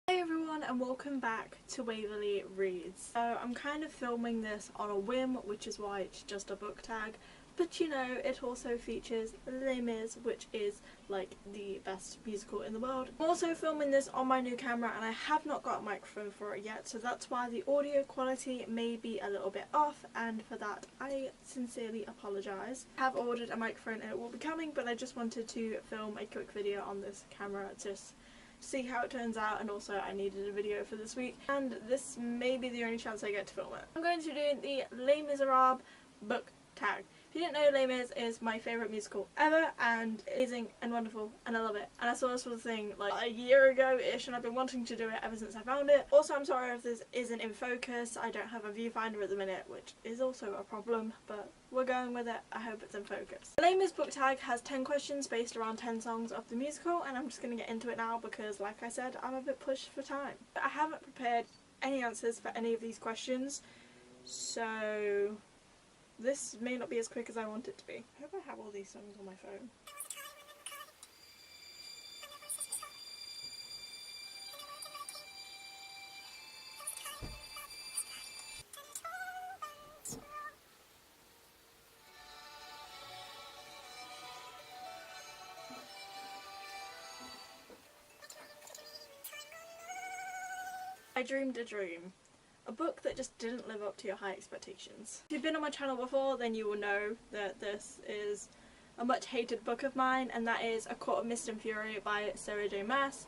Hey everyone, and welcome back to Waverly Reads. So I'm kind of filming this on a whim, which is why it's just a book tag, but you know, it also features Les Mis, which is like the best musical in the world. I'm also filming this on my new camera and I have not got a microphone for it yet, so that's why the audio quality may be a little bit off, and for that I sincerely apologise. I have ordered a microphone and it will be coming, but I just wanted to film a quick video on this camera just see how it turns out, and also I needed a video for this week and this may be the only chance I get to film it. I'm going to do the Les Misérables book tag. If you didn't know, Les Mis is my favourite musical ever and amazing and wonderful and I love it, and I saw this sort of thing like a year ago-ish and I've been wanting to do it ever since I found it. Also, I'm sorry if this isn't in focus, I don't have a viewfinder at the minute, which is also a problem, but we're going with it. I hope it's in focus. The Les Mis book tag has 10 questions based around 10 songs of the musical, and I'm just going to get into it now because, like I said, I'm a bit pushed for time. I haven't prepared any answers for any of these questions, so this may not be as quick as I want it to be. I hope I have all these songs on my phone. I Dreamed a Dream. A book that just didn't live up to your high expectations. If you've been on my channel before, then you will know that this is a much hated book of mine, and that is A Court of Mist and Fury by Sarah J. Maas.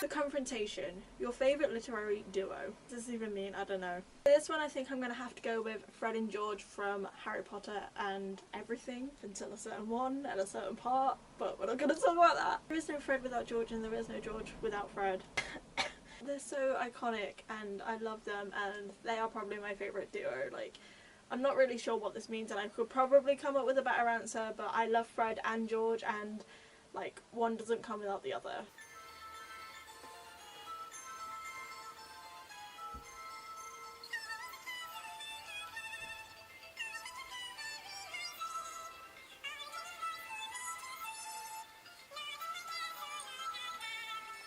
The Confrontation, your favourite literary duo. What does this even mean? I don't know. For this one I think I'm going to have to go with Fred and George from Harry Potter and everything until a certain one and a certain part, but we're not going to talk about that. There is no Fred without George and there is no George without Fred. They're so iconic and I love them, and they are probably my favourite duo. Like, I'm not really sure what this means and I could probably come up with a better answer, but I love Fred and George, and like, one doesn't come without the other.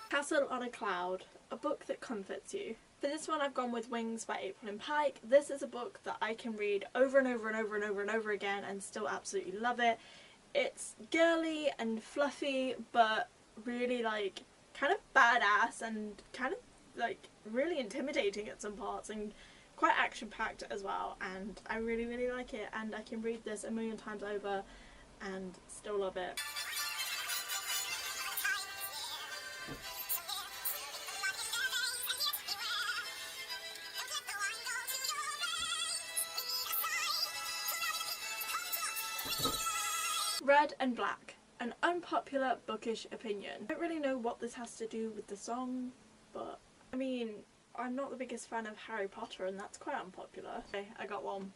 Castle on a Cloud, a book that comforts you. For this one I've gone with Wings by April and Pike. This is a book that I can read over and over and over and over and over again and still absolutely love it. It's girly and fluffy, but really like kind of badass and kind of like really intimidating at some parts, and quite action packed as well, and I really like it, and I can read this a million times over and still love it. Red and Black, an unpopular bookish opinion. I don't really know what this has to do with the song, but I mean, I'm not the biggest fan of Harry Potter and that's quite unpopular. Okay, I got one.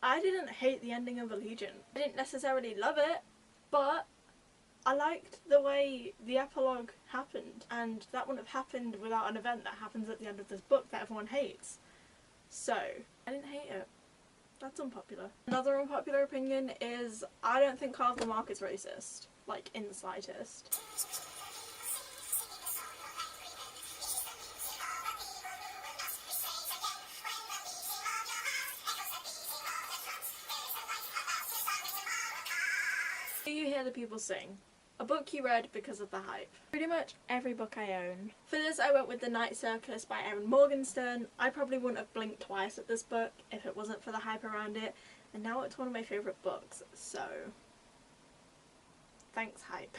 I didn't hate the ending of Allegiant. I didn't necessarily love it, but I liked the way the epilogue happened, and that wouldn't have happened without an event that happens at the end of this book that everyone hates. So, I didn't hate it. That's unpopular. Another unpopular opinion is I don't think Carl Lamarck is racist, like in the slightest. Do you hear the people sing? A book you read because of the hype. Pretty much every book I own. For this I went with The Night Circus by Erin Morgenstern. I probably wouldn't have blinked twice at this book if it wasn't for the hype around it, and now it's one of my favourite books, so thanks hype.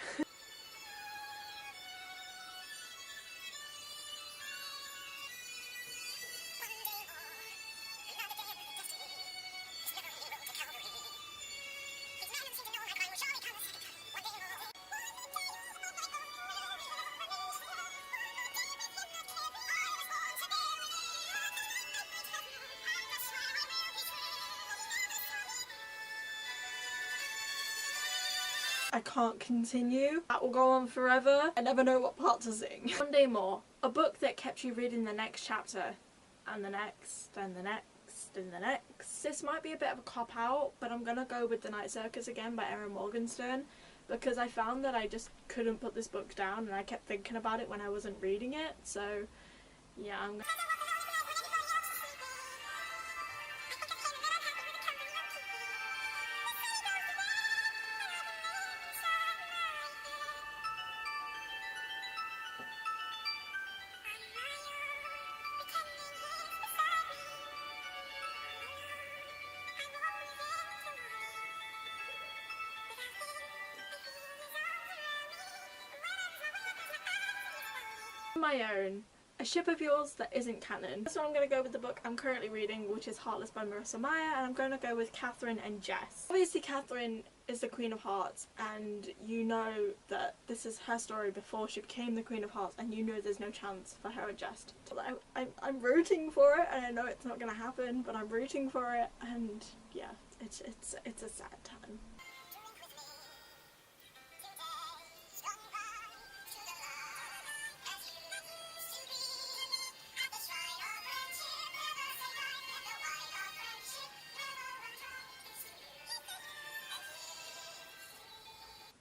I can't continue. That will go on forever. I never know what part to sing. One Day More. A book that kept you reading the next chapter. And the next, and the next, and the next. This might be a bit of a cop-out, but I'm gonna go with The Night Circus again by Erin Morgenstern, because I found that I just couldn't put this book down and I kept thinking about it when I wasn't reading it. So yeah, I'm gonna... My Own. A Ship of Yours That Isn't Canon. So I'm going to go with the book I'm currently reading, which is Heartless by Marissa Meyer, and I'm going to go with Catherine and Jess. Obviously Catherine is the Queen of Hearts, and you know that this is her story before she became the Queen of Hearts, and you know there's no chance for her and Jess. I'm rooting for it, and I know it's not going to happen, but I'm rooting for it, and yeah, it's a sad time.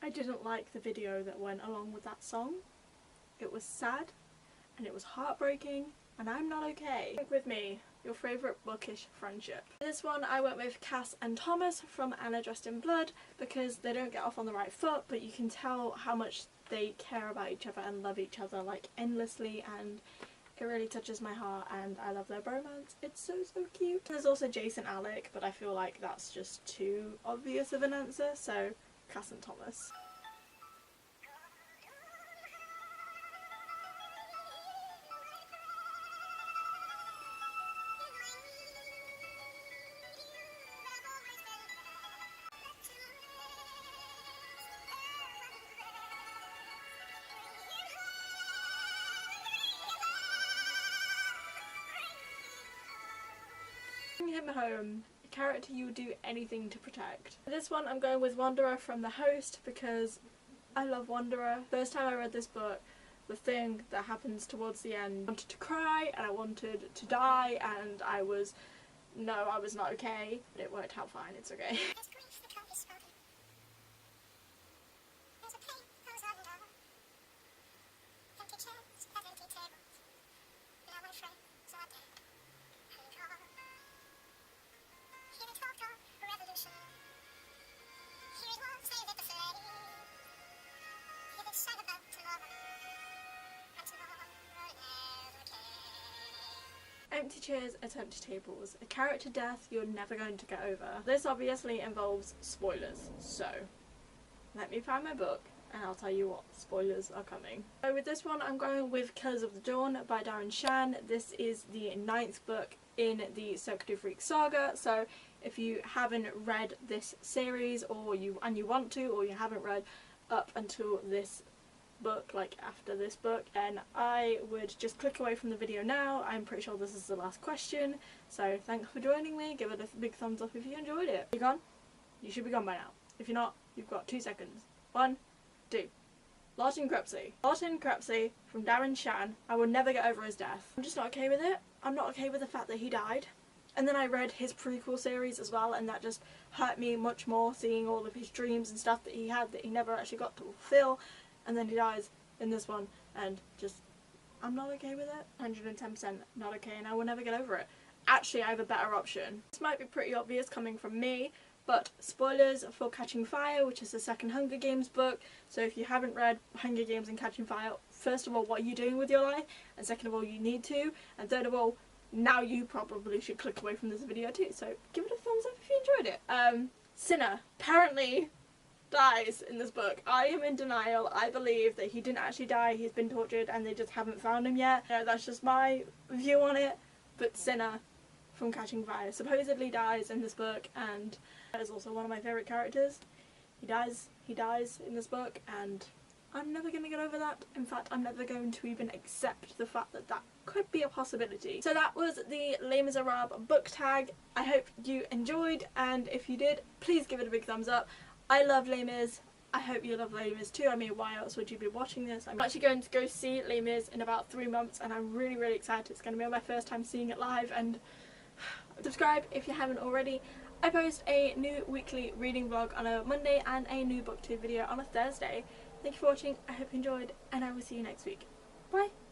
I didn't like the video that went along with that song. It was sad and it was heartbreaking and I'm not okay. Think with me, your favourite bookish friendship. This one I went with Cass and Thomas from Anna Dressed in Blood, because they don't get off on the right foot, but you can tell how much they care about each other and love each other like endlessly, and it really touches my heart and I love their bromance. It's so cute. There's also Jason Alec, but I feel like that's just too obvious of an answer, so Cass and Thomas. Bring him home. A character you would do anything to protect. For this one I'm going with Wanderer from The Host, because I love Wanderer. First time I read this book, the thing that happens towards the end, I wanted to cry and I wanted to die, and I was not okay, but it worked out fine, it's okay. Empty chairs at empty tables. A character death you're never going to get over. This obviously involves spoilers, so let me find my book and I'll tell you what spoilers are coming. So with this one I'm going with Killers of the Dawn by Darren Shan. This is the 9th book in the Circuit of Freak saga, so if you haven't read this series or you want to, or you haven't read up until this book, like after this book, and I would just click away from the video now. I'm pretty sure this is the last question, so thanks for joining me. Give it a big thumbs up if you enjoyed it. You gone? You should be gone by now. If you're not, you've got 2 seconds. 1, 2. Lawton Crepsey. Lawton Crepsey from Darren Shan. I will never get over his death. I'm just not okay with it. I'm not okay with the fact that he died. And then I read his prequel series as well, and that just hurt me much more, seeing all of his dreams and stuff that he had that he never actually got to fulfill. And then he dies in this one, and just, I'm not okay with it. 110% not okay, and I will never get over it. Actually, I have a better option. This might be pretty obvious coming from me, but spoilers for Catching Fire, which is the second Hunger Games book. So if you haven't read Hunger Games and Catching Fire, first of all, what are you doing with your life? And second of all, you need to. And third of all, now you probably should click away from this video too. So give it a thumbs up if you enjoyed it. Sinner. Apparently dies in this book. I am in denial. I believe that he didn't actually die, he's been tortured and they just haven't found him yet. That's just my view on it. But Sinner from Catching Fire supposedly dies in this book, and that is also one of my favourite characters. He dies in this book, and I'm never going to get over that. In fact, I'm never going to even accept the fact that that could be a possibility. So that was the Les Misérables book tag. I hope you enjoyed, and if you did, please give it a big thumbs up. I love Les Mis. I hope you love Les Mis too. I mean, why else would you be watching this? I'm actually going to go see Les Mis in about 3 months, and I'm really excited. It's going to be my first time seeing it live. And subscribe if you haven't already. I post a new weekly reading vlog on a Monday and a new booktube video on a Thursday. Thank you for watching. I hope you enjoyed, and I will see you next week. Bye!